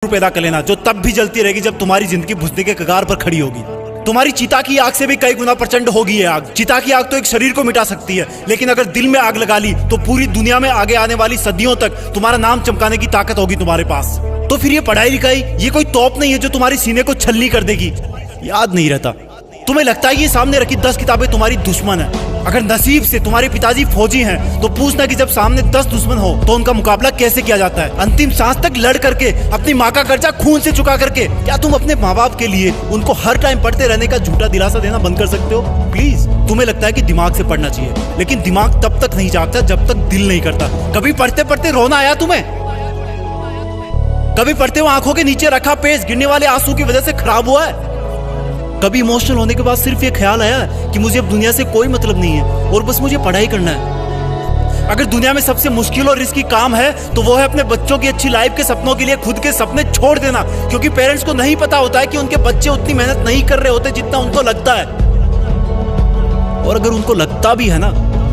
पैदा कर लेना जो तब भी जलती रहेगी जब तुम्हारी जिंदगी बुझने के कगार पर खड़ी होगी। तुम्हारी चिता की आग से भी कई गुना प्रचंड होगी ये आग। चिता की आग तो एक शरीर को मिटा सकती है, लेकिन अगर दिल में आग लगा ली तो पूरी दुनिया में आगे आने वाली सदियों तक तुम्हारा नाम चमकाने की ताकत होगी तुम्हारे पास। तो फिर ये पढ़ाई लिखाई ये कोई तोप नहीं है जो तुम्हारे सीने को छलनी कर देगी। याद नहीं रहता। तुम्हें लगता है ये सामने रखी 10 किताबें तुम्हारी दुश्मन है। अगर नसीब से तुम्हारे पिताजी फौजी हैं तो पूछना कि जब सामने 10 दुश्मन हो तो उनका मुकाबला कैसे किया जाता है। अंतिम सांस तक लड़ करके अपनी माँ का कर्जा खून से चुका करके क्या तुम अपने माँ बाप के लिए उनको हर टाइम पढ़ते रहने का झूठा दिलासा देना बंद कर सकते हो? प्लीज। तुम्हें लगता है कि दिमाग से पढ़ना चाहिए, लेकिन दिमाग तब तक नहीं जागता जब तक दिल नहीं करता। कभी पढ़ते पढ़ते रोना आया तुम्हें? कभी पढ़ते हुए आंखों के नीचे रखा पेज गिरने वाले आंसू की वजह से खराब हुआ है? कभी इमोशनल होने के बाद सिर्फ ये ख्याल आया कि मुझे अब दुनिया से कोई मतलब नहीं है और बस मुझे पढ़ाई करना है? अगर दुनिया में सबसे मुश्किल और रिस्की काम है तो वो है अपने बच्चों की अच्छी लाइफ के सपनों के लिए खुद के सपने छोड़ देना, क्योंकि पेरेंट्स को नहीं पता होता है कि उनके बच्चे उतनी मेहनत नहीं कर रहे होते जितना उनको लगता है। और अगर उनको लगता भी है ना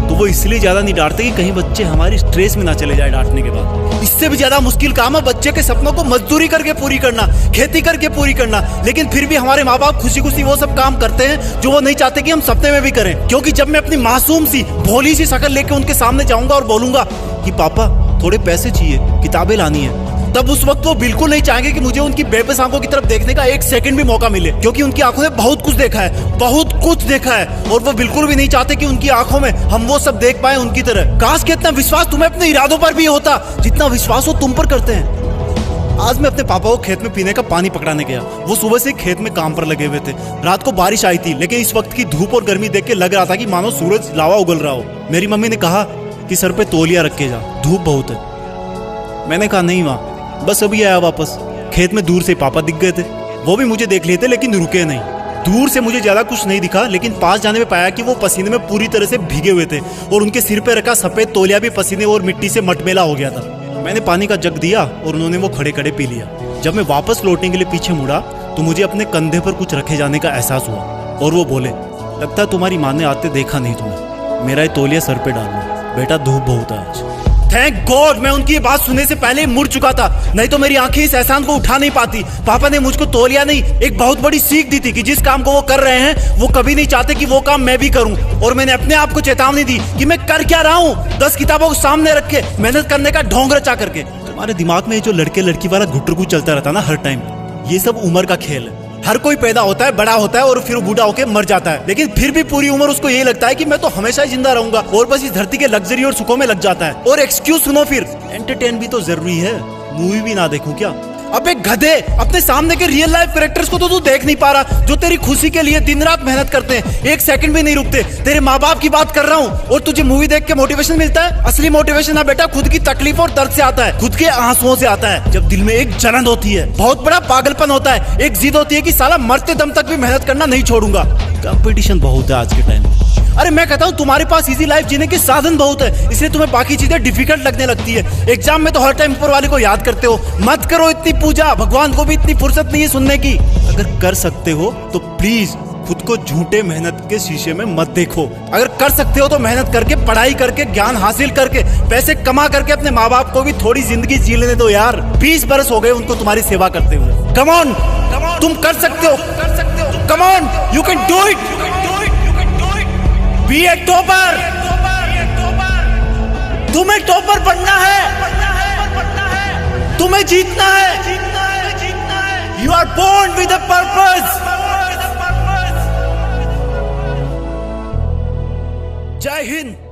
तो वो इसलिए ज्यादा नहीं डांटते कि कहीं बच्चे हमारी स्ट्रेस में ना चले जाए डांटने के बाद। इससे भी ज्यादा मुश्किल काम है बच्चे के सपनों को मजदूरी करके पूरी करना, खेती करके पूरी करना। लेकिन फिर भी हमारे माँ बाप खुशी खुशी वो सब काम करते हैं जो वो नहीं चाहते कि हम सपने में भी करें। क्योंकि जब मैं अपनी मासूम सी भोली सी शक्ल लेके उनके सामने जाऊंगा और बोलूंगा कि पापा थोड़े पैसे चाहिए, किताबें लानी है, तब उस वक्त वो बिल्कुल नहीं चाहेंगे कि मुझे उनकी बेबस आंखों की तरफ देखने का एक सेकंड भी मौका मिले, क्योंकि उनकी आंखों ने बहुत कुछ देखा है, बहुत कुछ देखा है। और वो बिल्कुल भी नहीं चाहते कि उनकी आंखों में हम वो सब देख पाए उनकी तरह। काश कि इतना विश्वास तुम्हें अपने इरादों पर भी होता जितना विश्वास वो तुम पर करते हैं। आज मैं अपने पापा को खेत में पीने का पानी पकड़ाने गया। वो सुबह से खेत में काम पर लगे हुए थे। रात को बारिश आई थी, लेकिन इस वक्त की धूप और गर्मी देख के लग रहा था कि मानो सूरज लावा उगल रहा हो। मेरी मम्मी ने कहा कि सर पे तौलिया रख के जा, धूप बहुत है। मैंने कहा नहीं माँ, बस अभी आया वापस। खेत में दूर से पापा दिख गए थे। वो भी मुझे देख लिए थे लेकिन रुके नहीं। दूर से मुझे ज्यादा कुछ नहीं दिखा, लेकिन पास जाने में पाया कि वो पसीने में पूरी तरह से भीगे हुए थे और उनके सिर पे रखा सफेद तौलिया भी पसीने और मिट्टी से मटमेला हो गया था। मैंने पानी का जग दिया और उन्होंने वो खड़े खड़े पी लिया। जब मैं वापस लौटने के लिए पीछे मुड़ा तो मुझे अपने कंधे पर कुछ रखे जाने का एहसास हुआ और वो बोले, लगता है तुम्हारी माँ ने आते देखा नहीं तुम्हें, मेरा ये तौलिया सर पे डाल लो, बेटा धूप बहुत है आज। थैंक गॉड मैं उनकी बात सुनने से पहले ही मुड़ चुका था, नहीं तो मेरी आंखें इस एहसान को उठा नहीं पाती। पापा ने मुझको तौलिया नहीं, एक बहुत बड़ी सीख दी थी कि जिस काम को वो कर रहे हैं वो कभी नहीं चाहते कि वो काम मैं भी करूं। और मैंने अपने आप को चेतावनी दी कि मैं कर क्या रहा हूं, 10 किताबों को सामने रख के मेहनत करने का ढोंग रचा करके। तुम्हारे दिमाग में जो लड़के लड़की वाला घुटरगु चलता रहता ना हर टाइम, ये सब उम्र का खेल है। हर कोई पैदा होता है, बड़ा होता है और फिर बूढ़ा होकर मर जाता है, लेकिन फिर भी पूरी उम्र उसको यही लगता है कि मैं तो हमेशा ही जिंदा रहूंगा और बस इस धरती के लग्जरी और सुखों में लग जाता है। और एक्सक्यूज सुनो, फिर एंटरटेन भी तो जरूरी है, मूवी भी ना देखूं क्या? अबे गधे, अपने सामने के रियल लाइफ कैरेक्टर्स को तो तू देख नहीं पा रहा जो तेरी खुशी के लिए दिन रात मेहनत करते हैं, एक सेकंड भी नहीं रुकते। तेरे माँ बाप की बात कर रहा हूँ और तुझे मूवी देख के मोटिवेशन मिलता है? असली मोटिवेशन ना बेटा खुद की तकलीफ और दर्द से आता है, खुद के आंसुओं से आता है। जब दिल में एक जलन होती है, बहुत बड़ा पागलपन होता है, एक जिद होती है कि साला मरते दम तक भी मेहनत करना नहीं छोड़ूंगा। कंपटीशन बहुत है आज के टाइम में। अरे मैं कहता हूँ तुम्हारे पास इजी लाइफ जीने के साधन बहुत है, इसलिए तुम्हें बाकी चीजें डिफिकल्ट लगने लगती है। एग्जाम में तो हर टाइम ऊपर वाले को याद करते हो। मत करो इतनी पूजा, भगवान को भी इतनी फुर्सत नहीं है सुनने की। अगर कर सकते हो तो प्लीज खुद को झूठे मेहनत के शीशे में मत देखो। अगर कर सकते हो तो मेहनत करके, पढ़ाई करके, ज्ञान हासिल करके, पैसे कमा करके अपने माँ बाप को भी थोड़ी जिंदगी जी लेने दो यार। 20 बरस हो गए उनको तुम्हारी सेवा करते हुए। कम ऑन, तुम कर सकते हो, come on, you can do it. Be a topper, तुम्हें टॉपर बनना है, तुम्हें जीतना है। You are born with a purpose. जय हिंद।